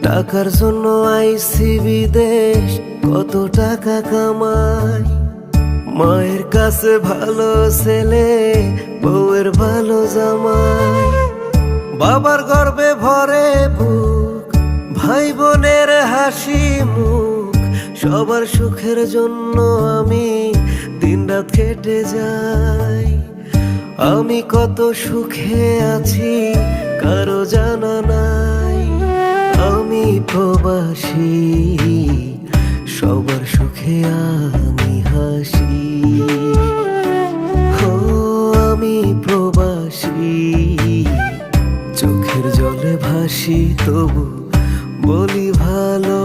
টাকার জন্য আইছি বিদেশ, কত টাকা কামাই। মায়ের কাছে ভালো ছেলে, বউয়ের ভালো জামাই। বাবার গর্বে ভরে বুক, ভাই বোনের হাসি মুখ। সবার সুখের জন্য আমি দিনরাত কেটে যাই। আমি কত সুখে আছি কারো জানা নাই। আমি প্রবাসী, সবার সুখে আমি হাসি। ও আমি প্রবাসী, চোখের জলে ভাসি, তবু বলি ভালো